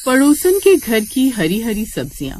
पड़ोसन के घर की हरी हरी सब्जियां।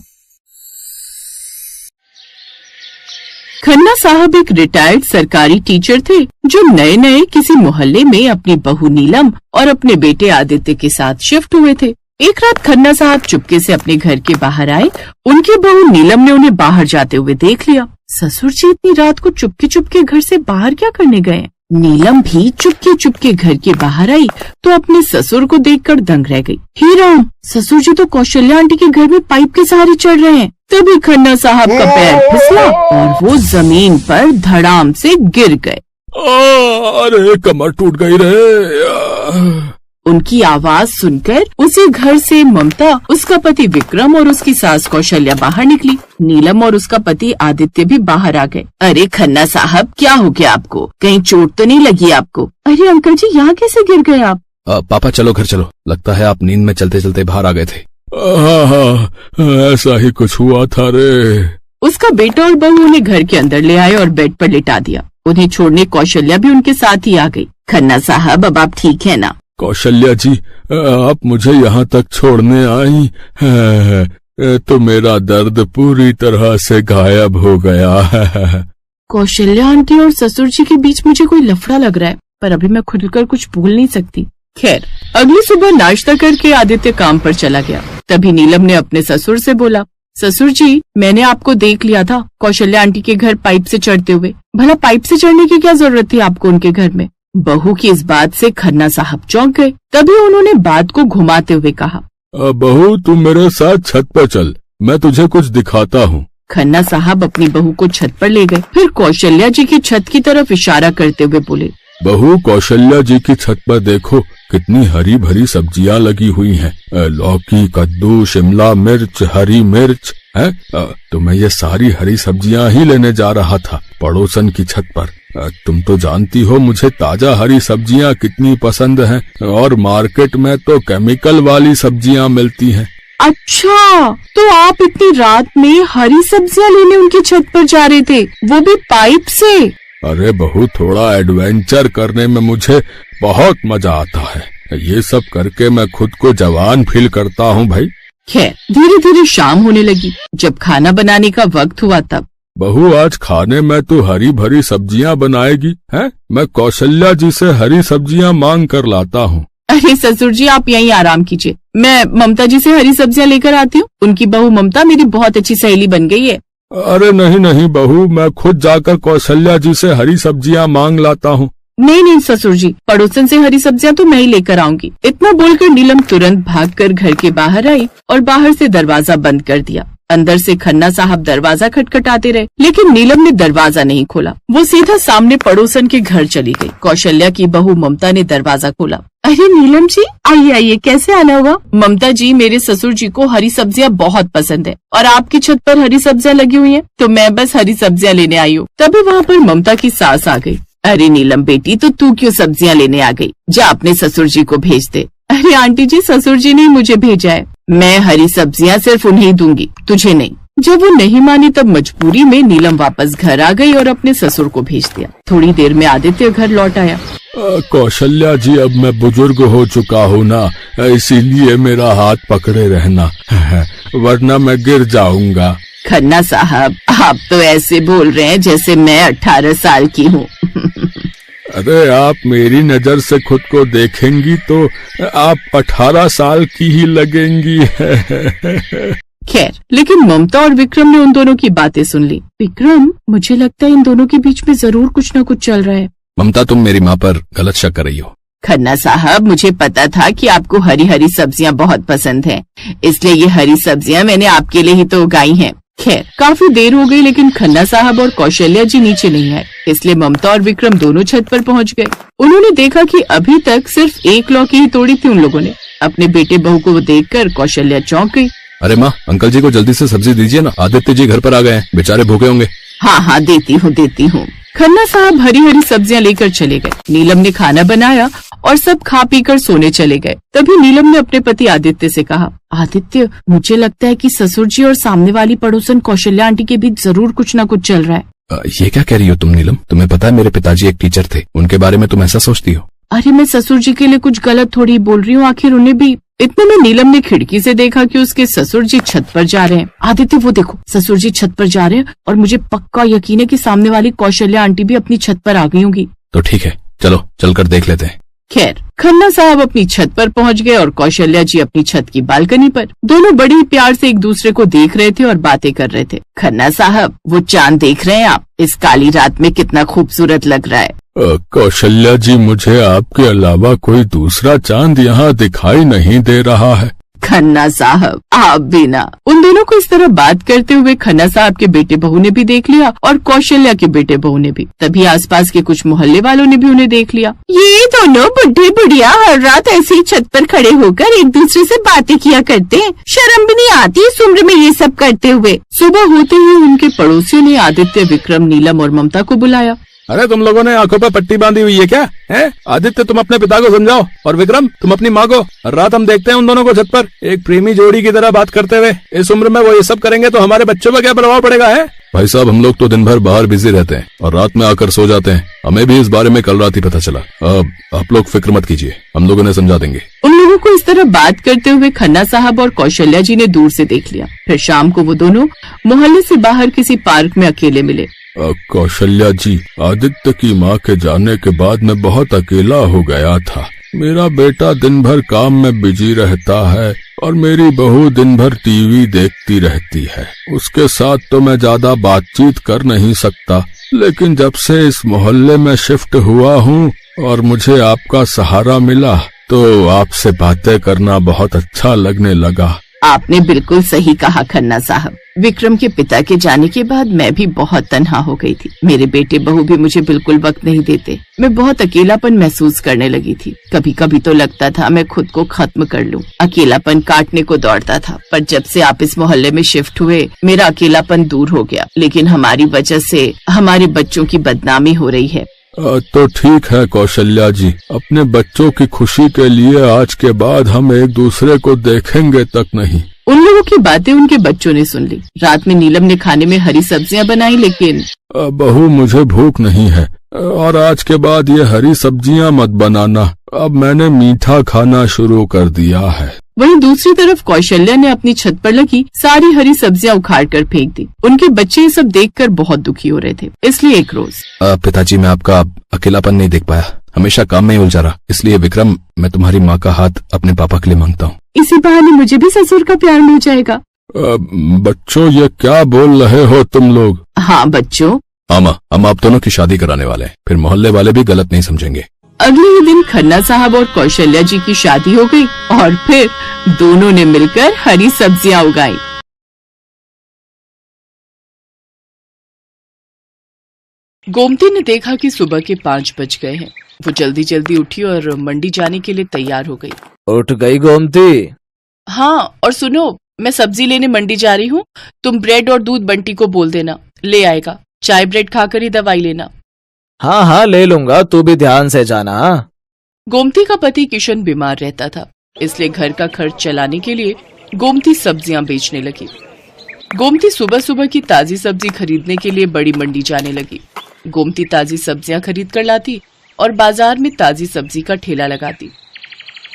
खन्ना साहब एक रिटायर्ड सरकारी टीचर थे जो नए नए किसी मोहल्ले में अपनी बहू नीलम और अपने बेटे आदित्य के साथ शिफ्ट हुए थे। एक रात खन्ना साहब चुपके से अपने घर के बाहर आए। उनकी बहू नीलम ने उन्हें बाहर जाते हुए देख लिया। ससुर जी इतनी रात को चुपके चुपके घर से बाहर क्या करने गए? नीलम भी चुपके चुपके घर के बाहर आई तो अपने ससुर को देखकर दंग रह गई। हे राम, ससुर जी तो कौशल्या आंटी के घर में पाइप के सहारे चढ़ रहे हैं। तभी खन्ना साहब का पैर फिसला और वो जमीन पर धड़ाम से गिर गए। अरे कमर टूट गई रे। उनकी आवाज सुनकर उसी घर से ममता, उसका पति विक्रम और उसकी सास कौशल्या बाहर निकली। नीलम और उसका पति आदित्य भी बाहर आ गए। अरे खन्ना साहब, क्या हो गया आपको? कहीं चोट तो नहीं लगी आपको? अरे अंकल जी, यहाँ कैसे गिर गए आप? पापा चलो घर चलो, लगता है आप नींद में चलते चलते बाहर आ गए थे। हाँ, ऐसा ही कुछ हुआ था रे। उसका बेटा और बहू उन्हें घर के अंदर ले आए और बेड पर लिटा दिया। उन्हें छोड़ने कौशल्या भी उनके साथ ही आ गई। खन्ना साहब, अब आप ठीक है ना? कौशल्या जी, आप मुझे यहाँ तक छोड़ने आई तो मेरा दर्द पूरी तरह से गायब हो गया। कौशल्या आंटी और ससुर जी के बीच मुझे कोई लफड़ा लग रहा है, पर अभी मैं खुलकर कुछ बोल नहीं सकती। खैर, अगली सुबह नाश्ता करके आदित्य काम पर चला गया। तभी नीलम ने अपने ससुर से बोला, ससुर जी, मैंने आपको देख लिया था कौशल्या आंटी के घर पाइप से चढ़ते हुए। भला पाइप से चढ़ने की क्या जरूरत थी आपको उनके घर में? बहू की इस बात से खन्ना साहब चौंक गए। तभी उन्होंने बात को घुमाते हुए कहा, बहू तुम मेरे साथ छत पर चल, मैं तुझे कुछ दिखाता हूँ। खन्ना साहब अपनी बहू को छत पर ले गए। फिर कौशल्या जी की छत की तरफ इशारा करते हुए बोले, बहू कौशल्या जी की छत पर देखो, कितनी हरी भरी सब्जियां लगी हुई हैं। लौकी, कद्दू, शिमला मिर्च, हरी मिर्च है। तो मैं ये सारी हरी सब्जियां ही लेने जा रहा था पड़ोसन की छत पर। तुम तो जानती हो मुझे ताजा हरी सब्जियां कितनी पसंद हैं और मार्केट में तो केमिकल वाली सब्जियां मिलती हैं। अच्छा, तो आप इतनी रात में हरी सब्जियां लेने उनकी छत पर जा रहे थे, वो भी पाइप से? अरे बहू, थोड़ा एडवेंचर करने में मुझे बहुत मजा आता है। ये सब करके मैं खुद को जवान फील करता हूँ भाई। खैर, धीरे धीरे शाम होने लगी। जब खाना बनाने का वक्त हुआ तब, बहू आज खाने में तो हरी भरी सब्जियां बनाएगी हैं? मैं कौशल्या जी से हरी सब्जियां मांग कर लाता हूँ। अरे ससुर जी, आप यहीं आराम कीजिए, मैं ममता जी से हरी सब्जियां लेकर आती हूँ। उनकी बहू ममता मेरी बहुत अच्छी सहेली बन गई है। अरे नहीं नहीं बहू, मैं खुद जाकर कौशल्या जी से हरी सब्जियां मांग लाता हूँ। नहीं नहीं ससुर जी, पड़ोसन से हरी सब्जियां तो मैं ही लेकर आऊंगी। इतना बोलकर नीलम तुरंत भागकर घर के बाहर आई और बाहर से दरवाजा बंद कर दिया। अंदर से खन्ना साहब दरवाजा खटखटाते रहे, लेकिन नीलम ने दरवाजा नहीं खोला। वो सीधा सामने पड़ोसन के घर चली गई। कौशल्या की बहू ममता ने दरवाजा खोला। अरे नीलम जी, आइए आइए, कैसे आना हुआ? ममता जी, मेरे ससुर जी को हरी सब्जियां बहुत पसंद है और आपकी छत पर हरी सब्जियां लगी हुई हैं, तो मैं बस हरी सब्जियां लेने आई हूँ। तभी वहाँ पर ममता की सास आ गई। अरे नीलम बेटी, तो तू क्यों सब्जियां लेने आ गई? जा अपने ससुर जी को भेज दे। अरे आंटी जी, ससुर जी ने मुझे भेजा है। मैं हरी सब्जियां सिर्फ उन्हें दूंगी, तुझे नहीं। जब वो नहीं मानी तब मजबूरी में नीलम वापस घर आ गई और अपने ससुर को भेज दिया। थोड़ी देर में आदित्य घर लौट आया। कौशल्या जी, अब मैं बुजुर्ग हो चुका हूँ ना, इसीलिए मेरा हाथ पकड़े रहना, वरना मैं गिर जाऊंगा। खन्ना साहब, आप तो ऐसे बोल रहे हैं जैसे मैं 18 साल की हूँ। अरे आप मेरी नजर से खुद को देखेंगी तो आप 18 साल की ही लगेंगी। खैर, लेकिन ममता और विक्रम ने उन दोनों की बातें सुन ली। विक्रम, मुझे लगता है इन दोनों के बीच में जरूर कुछ न कुछ चल रहा है। ममता, तुम मेरी माँ पर गलत शक कर रही हो। खन्ना साहब, मुझे पता था कि आपको हरी हरी सब्जियां बहुत पसंद हैं, इसलिए ये हरी सब्जियां मैंने आपके लिए ही तो उगाई हैं। खैर, काफी देर हो गई, लेकिन खन्ना साहब और कौशल्या जी नीचे नहीं आए, इसलिए ममता और विक्रम दोनों छत पर पहुंच गए। उन्होंने देखा कि अभी तक सिर्फ एक लौकी ही तोड़ी थी उन लोगों ने। अपने बेटे बहू को देखकर कौशल्या चौंक गई। अरे माँ, अंकल जी को जल्दी से सब्जी दीजिए ना, आदित्य जी घर पर आ गए हैं, बेचारे भूखे होंगे। हाँ हाँ, देती हूँ। खन्ना साहब हरी हरी सब्जियां लेकर चले गए। नीलम ने खाना बनाया और सब खा पी कर सोने चले गए। तभी नीलम ने अपने पति आदित्य से कहा, आदित्य, मुझे लगता है कि ससुर जी और सामने वाली पड़ोसन कौशल्या आंटी के बीच जरूर कुछ न कुछ चल रहा है। ये क्या कह रही हो तुम नीलम? तुम्हें पता है मेरे पिताजी एक टीचर थे, उनके बारे में तुम ऐसा सोचती हो? अरे मैं ससुर जी के लिए कुछ गलत थोड़ी बोल रही हूँ, आखिर उन्हें भी इतने में नीलम ने खिड़की से देखा कि उसके ससुर जी छत पर जा रहे हैं। आदित्य, वो देखो, ससुर जी छत पर जा रहे हैं और मुझे पक्का यकीन है कि सामने वाली कौशल्या आंटी भी अपनी छत पर आ गई होंगी। तो ठीक है, चलो चलकर देख लेते हैं। खैर, खन्ना साहब अपनी छत पर पहुंच गए और कौशल्या जी अपनी छत की बालकनी पर। दोनों बड़े ही प्यार से एक दूसरे को देख रहे थे और बातें कर रहे थे। खन्ना साहब, वो चांद देख रहे हैं आप? इस काली रात में कितना खूबसूरत लग रहा है। कौशल्या जी, मुझे आपके अलावा कोई दूसरा चांद यहाँ दिखाई नहीं दे रहा है। खन्ना साहब, आप भी ना। उन दोनों को इस तरह बात करते हुए खन्ना साहब के बेटे बहू ने भी देख लिया और कौशल्या के बेटे बहू ने भी। तभी आसपास के कुछ मोहल्ले वालों ने भी उन्हें देख लिया। ये दोनों बुढ़े बुढ़िया हर रात ऐसे ही छत पर खड़े होकर एक दूसरे से बातें किया करते हैं। शर्म भी नहीं आती इस उम्र में ये सब करते हुए। सुबह होते ही उनके पड़ोसियों ने आदित्य, विक्रम, नीलम और ममता को बुलाया। अरे तुम लोगों ने आंखों पर पट्टी बांधी हुई है क्या? है आदित्य, तुम अपने पिता को समझाओ, और विक्रम, तुम अपनी माँ को। हर रात हम देखते हैं उन दोनों को छत पर एक प्रेमी जोड़ी की तरह बात करते हुए। इस उम्र में वो ये सब करेंगे तो हमारे बच्चों पर क्या प्रभाव पड़ेगा? है भाई साहब, हम लोग तो दिन भर बाहर बिजी रहते हैं और रात में आकर सो जाते हैं। हमें भी इस बारे में कल रात ही पता चला। आप लोग फिक्र मत कीजिए, हम लोगों ने समझा देंगे। उन लोगों को इस तरह बात करते हुए खन्ना साहब और कौशल्या जी ने दूर से देख लिया। फिर शाम को वो दोनों मोहल्ले से बाहर किसी पार्क में अकेले मिले। कौशल्या जी, आदित्य की माँ के जाने के बाद मैं बहुत अकेला हो गया था। मेरा बेटा दिन भर काम में बिजी रहता है और मेरी बहू दिन भर टीवी देखती रहती है। उसके साथ तो मैं ज्यादा बातचीत कर नहीं सकता, लेकिन जब से इस मोहल्ले में शिफ्ट हुआ हूँ और मुझे आपका सहारा मिला तो आपसे बातें करना बहुत अच्छा लगने लगा। आपने बिल्कुल सही कहा खन्ना साहब। विक्रम के पिता के जाने के बाद मैं भी बहुत तन्हा हो गई थी। मेरे बेटे बहू भी मुझे बिल्कुल वक्त नहीं देते। मैं बहुत अकेलापन महसूस करने लगी थी। कभी कभी तो लगता था मैं खुद को खत्म कर लूं। अकेलापन काटने को दौड़ता था, पर जब से आप इस मोहल्ले में शिफ्ट हुए मेरा अकेलापन दूर हो गया। लेकिन हमारी वजह से हमारे बच्चों की बदनामी हो रही है। तो ठीक है कौशल्या जी, अपने बच्चों की खुशी के लिए आज के बाद हम एक दूसरे को देखेंगे तक नहीं। उन लोगों की बातें उनके बच्चों ने सुन ली। रात में नीलम ने खाने में हरी सब्जियां बनाई, लेकिन बहू, मुझे भूख नहीं है और आज के बाद ये हरी सब्जियां मत बनाना। अब मैंने मीठा खाना शुरू कर दिया है। वहीं दूसरी तरफ कौशल्या ने अपनी छत पर लगी सारी हरी सब्जियां उखाड़ कर फेंक दी। उनके बच्चे ये सब देखकर बहुत दुखी हो रहे थे। इसलिए एक रोज, पिताजी, मैं आपका अकेलापन नहीं देख पाया, हमेशा काम में ही उलझा रहा। इसलिए विक्रम, मैं तुम्हारी माँ का हाथ अपने पापा के लिए मांगता हूँ। इसी बहाने मुझे भी ससुर का प्यार मिल जाएगा। बच्चों, ये क्या बोल रहे हो तुम लोग? हाँ बच्चों, हम आप दोनों की शादी कराने वाले हैं, फिर मोहल्ले वाले भी गलत नहीं समझेंगे। अगले ही दिन खन्ना साहब और कौशल्या जी की शादी हो गई और फिर दोनों ने मिलकर हरी सब्जियां उगाई। गोमती ने देखा कि सुबह के 5 बज गए हैं। वो जल्दी जल्दी उठी और मंडी जाने के लिए तैयार हो गई। उठ गई गोमती? हाँ, और सुनो, मैं सब्जी लेने मंडी जा रही हूँ। तुम ब्रेड और दूध बंटी को बोल देना, ले आएगा। चाय ब्रेड खाकर ही दवाई लेना। हाँ हाँ, ले लूंगा, तू भी ध्यान से जाना। गोमती का पति किशन बीमार रहता था, इसलिए घर का खर्च चलाने के लिए गोमती सब्जियां बेचने लगी। गोमती सुबह सुबह की ताजी सब्जी खरीदने के लिए बड़ी मंडी जाने लगी। गोमती ताजी सब्जियां खरीद कर लाती और बाजार में ताजी सब्जी का ठेला लगाती।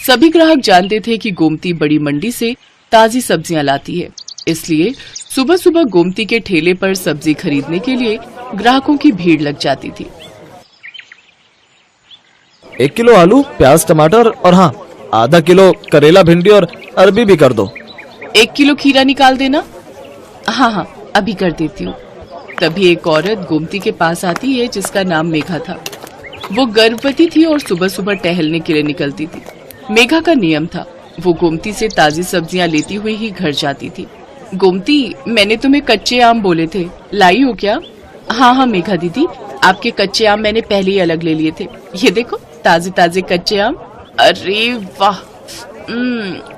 सभी ग्राहक जानते थे कि गोमती बड़ी मंडी से ताजी सब्जियां लाती है, इसलिए सुबह सुबह गोमती के ठेले पर सब्जी खरीदने के लिए ग्राहकों की भीड़ लग जाती थी। 1 किलो आलू, प्याज, टमाटर और हाँ, आधा किलो करेला, भिंडी और अरबी भी कर दो। 1 किलो खीरा निकाल देना। हाँ, अभी कर देती हूँ। तभी एक औरत गोमती के पास आती है जिसका नाम मेघा था। वो गर्भवती थी और सुबह सुबह टहलने के लिए निकलती थी। मेघा का नियम था, वो गोमती से ताजी सब्जियां लेती हुई ही घर जाती थी। गोमती, मैंने तुम्हें कच्चे आम बोले थे, लाई हो क्या? हाँ मेघा दीदी, आपके कच्चे आम मैंने पहले ही अलग ले लिए थे। ये देखो, ताजे ताजे कच्चे आम। अरे वाह,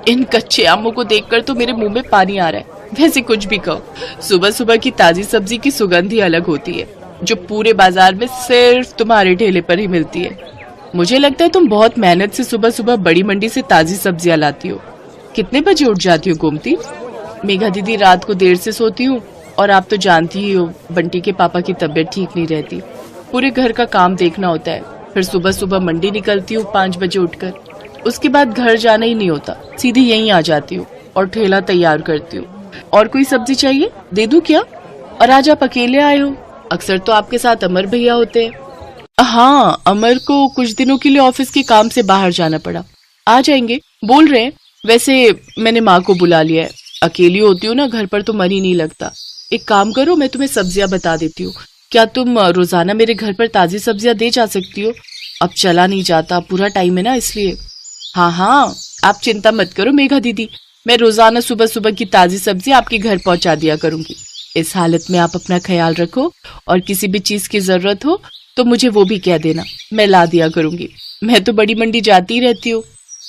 इन कच्चे आमों को देखकर तो मेरे मुंह में पानी आ रहा है। वैसे कुछ भी कहो, सुबह सुबह की ताजी सब्जी की सुगंध ही अलग होती है, जो पूरे बाजार में सिर्फ तुम्हारे ठेले पर ही मिलती है। मुझे लगता है तुम बहुत मेहनत से सुबह सुबह बड़ी मंडी से ताजी सब्जियां लाती हो। कितने बजे उठ जाती हो गोमती? मेघा दीदी, रात को देर से सोती हूँ और आप तो जानती ही हो, बंटी के पापा की तबीयत ठीक नहीं रहती। पूरे घर का काम देखना होता है, फिर सुबह सुबह मंडी निकलती हूँ 5 बजे उठकर। उसके बाद घर जाना ही नहीं होता, सीधी यहीं आ जाती हूँ और ठेला तैयार करती हूँ। और कोई सब्जी चाहिए, दे दूं क्या? और आज आप अकेले आए हो? अक्सर तो आपके साथ अमर भैया होते हैं। हाँ, अमर को कुछ दिनों के लिए ऑफिस के काम से बाहर जाना पड़ा, आ जाएंगे बोल रहे हैं। वैसे मैंने माँ को बुला लिया है, अकेली होती हूँ ना घर पर तो मन ही नहीं लगता। एक काम करो, मैं तुम्हें सब्जियां बता देती हूँ, क्या तुम रोजाना मेरे घर पर ताजी सब्जियां दे जा सकती हो? अब चला नहीं जाता, पूरा टाइम है ना इसलिए। हाँ हाँ, आप चिंता मत करो मेघा दीदी, मैं रोजाना सुबह सुबह की ताजी सब्जी आपके घर पहुंचा दिया करूंगी। इस हालत में आप अपना ख्याल रखो और किसी भी चीज की जरूरत हो तो मुझे वो भी कह देना, मैं ला दिया करूंगी। मैं तो बड़ी मंडी जाती रहती हूँ।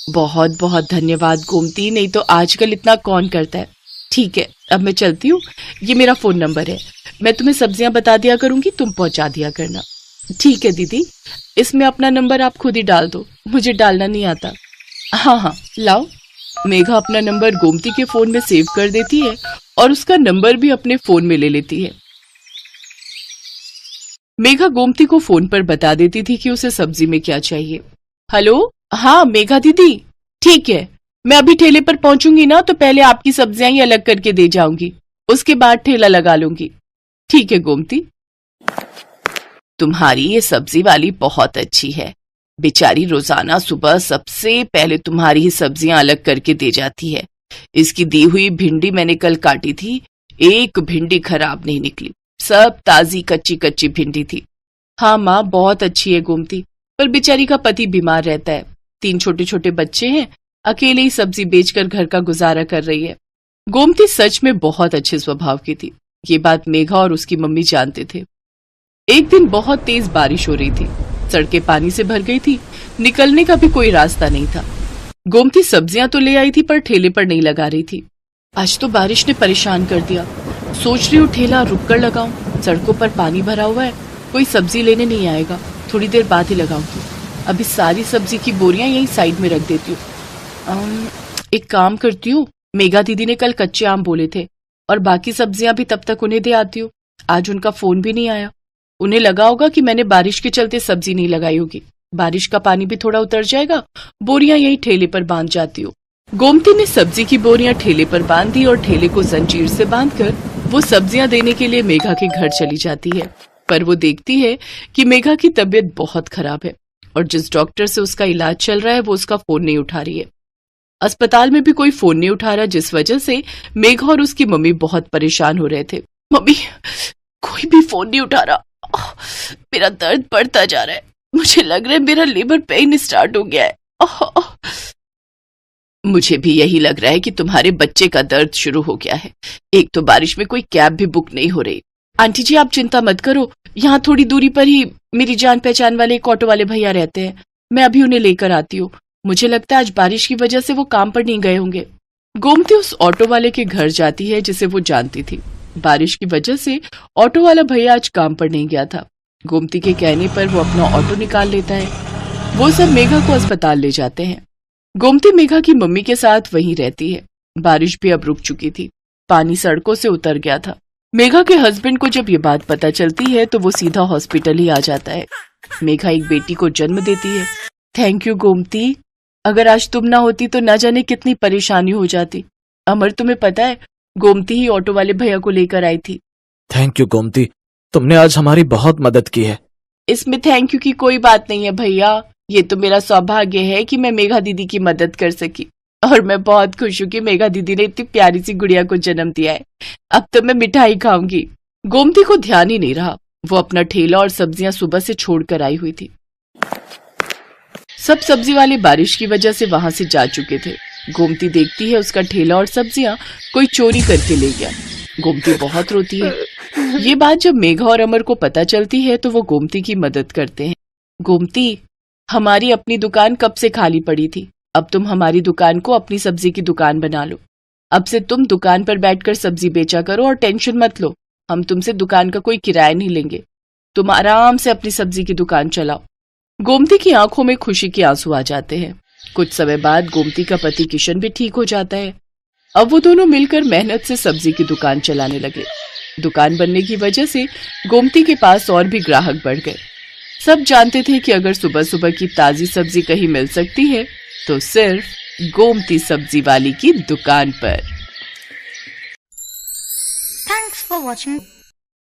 बहुत बहुत धन्यवाद गोमती, नहीं तो आजकल इतना कौन करता है। ठीक है, अब मैं चलती हूँ, ये मेरा फोन नंबर है, मैं तुम्हें सब्जियां बता दिया करूंगी, तुम पहुंचा दिया करना। ठीक है दीदी, इसमें अपना नंबर आप खुद ही डाल दो, मुझे डालना नहीं आता। हाँ हाँ लाओ। मेघा अपना नंबर गोमती के फोन में सेव कर देती है और उसका नंबर भी अपने फोन में ले लेती है। मेघा गोमती को फोन पर बता देती थी कि उसे सब्जी में क्या चाहिए। हेलो, हाँ मेघा दीदी, ठीक है, मैं अभी ठेले पर पहुंचूंगी ना तो पहले आपकी सब्जियां ही अलग करके दे जाऊंगी, उसके बाद ठेला लगा लूंगी। ठीक है गोमती। तुम्हारी ये सब्जी वाली बहुत अच्छी है, बेचारी रोजाना सुबह सबसे पहले तुम्हारी ही सब्जियां अलग करके दे जाती है। इसकी दी हुई भिंडी मैंने कल काटी थी, एक भिंडी खराब नहीं निकली, सब ताजी कच्ची कच्ची भिंडी थी। हाँ माँ, बहुत अच्छी है गोमती, पर बेचारी का पति बीमार रहता है, 3 छोटे छोटे बच्चे हैं, अकेले ही सब्जी बेचकर घर का गुजारा कर रही है। गोमती सच में बहुत अच्छे स्वभाव की थी, ये बात मेघा और उसकी मम्मी जानते थे। एक दिन बहुत तेज बारिश हो रही थी, सड़कें पानी से भर गई थी, निकलने का भी कोई रास्ता नहीं था। गोमती सब्जियां तो ले आई थी पर ठेले पर नहीं लगा रही थी। आज तो बारिश ने परेशान कर दिया, सोच रही हूँ ठेला रुक कर लगाऊं, सड़कों पर पानी भरा हुआ है, कोई सब्जी लेने नहीं आएगा, थोड़ी देर बाद ही लगाऊंगी। अभी सारी सब्जी की बोरियां यहीं साइड में रख देती हूँ। एक काम करती हूँ, मेघा दीदी ने कल कच्चे आम बोले थे और बाकी सब्जियां भी तब तक उन्हें दे आती हूँ। आज उनका फोन भी नहीं आया, उन्हें लगा होगा कि मैंने बारिश के चलते सब्जी नहीं लगाई होगी। बारिश का पानी भी थोड़ा उतर जाएगा, बोरियां यहीं ठेले पर बांध जाती हूँ। गोमती ने सब्जी की बोरियां ठेले पर बांध दी और ठेले को जंजीर से बांधकर वो सब्जियां देने के लिए मेघा के घर चली जाती है। पर वो देखती है कि मेघा की तबीयत बहुत खराब है और जिस डॉक्टर से उसका इलाज चल रहा है वो उसका फोन नहीं उठा रही है। अस्पताल में भी कोई फोन नहीं उठा रहा, जिस वजह से मेघा और उसकी मम्मी बहुत परेशान हो रहे थे। मम्मी, कोई भी फोन नहीं उठा रहा, मेरा दर्द बढ़ता जा रहा है, मुझे लग रहा है मेरा लेबर पेन स्टार्ट हो गया है। मुझे भी यही लग रहा है कि तुम्हारे बच्चे का दर्द शुरू हो गया है। एक तो बारिश में कोई कैब भी बुक नहीं हो रही। आंटी जी आप चिंता मत करो, यहाँ थोड़ी दूरी पर ही मेरी जान पहचान वाले एक ऑटो वाले भैया रहते हैं, मैं अभी उन्हें लेकर आती हूँ। मुझे लगता है आज बारिश की वजह से वो काम पर नहीं गए होंगे। गोमती उस ऑटो वाले के घर जाती है जिसे वो जानती थी। बारिश की वजह से ऑटो वाला भैया आज काम पर नहीं गया था। गोमती के कहने पर वो अपना ऑटो निकाल लेता है। वो सब मेघा को अस्पताल ले जाते हैं। गोमती मेघा की मम्मी के साथ वहीं रहती है। बारिश भी अब रुक चुकी थी, पानी सड़कों से उतर गया था। मेघा के हस्बैंड को जब ये बात पता चलती है तो वो सीधा हॉस्पिटल ही आ जाता है। मेघा एक बेटी को जन्म देती है। थैंक यू गोमती, अगर आज तुम ना होती तो न जाने कितनी परेशानी हो जाती। अमर तुम्हें पता है, गोमती ही ऑटो वाले भैया को लेकर आई थी। थैंक यू गोमती, तुमने आज हमारी बहुत मदद की है। इसमें थैंक यू की कोई बात नहीं है भैया, ये तो मेरा सौभाग्य है कि मैं मेघा दीदी की मदद कर सकी और मैं बहुत खुश हूँ कि मेघा दीदी ने इतनी प्यारी सी गुड़िया को जन्म दिया है। अब तो मैं मिठाई खाऊंगी। गोमती को ध्यान ही नहीं रहा, वो अपना ठेला और सब्जियां सुबह से छोड़कर आई हुई थी। सब सब्जी वाले बारिश की वजह से वहां से जा चुके थे। गोमती देखती है उसका ठेला और सब्जियां कोई चोरी करके ले गया। गोमती बहुत रोती है। ये बात जब मेघा और अमर को पता चलती है तो वो गोमती की मदद करते हैं। गोमती, हमारी अपनी दुकान कब से खाली पड़ी थी, अब तुम हमारी दुकान को अपनी सब्जी की दुकान बना लो। अब से तुम दुकान पर बैठकर सब्जी बेचा करो और टेंशन मत लो, हम तुमसे दुकान का कोई किराया नहीं लेंगे, तुम आराम से अपनी सब्जी की दुकान चलाओ। गोमती की आंखों में खुशी के आंसू आ जाते हैं। कुछ समय बाद गोमती का पति किशन भी ठीक हो जाता है। अब वो दोनों मिलकर मेहनत से सब्जी की दुकान चलाने लगे। दुकान बनने की वजह से गोमती के पास और भी ग्राहक बढ़ गए। सब जानते थे कि अगर सुबह सुबह की ताजी सब्जी कहीं मिल सकती है तो सिर्फ गोमती सब्जी वाली की दुकान पर। Thanks for watching.